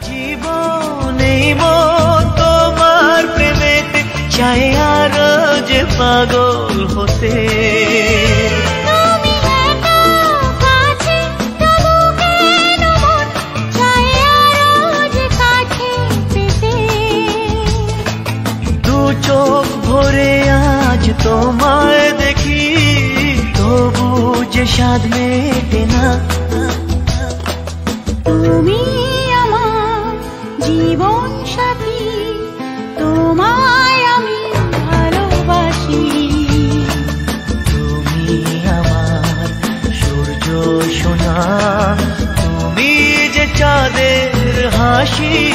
জীবনে মন তোমার প্রেমেতে চাই আরো যে পাগল হতে। চোখ ভরে আজ তোমায় দেখি তবু যে স্বাদ মেটে না। তুমি আমার জীবন সাথী, তোমায় আমি ভালোবাসি। তুমি আমার সূর্য সোনা, তুমি যে চাঁদের হাসি।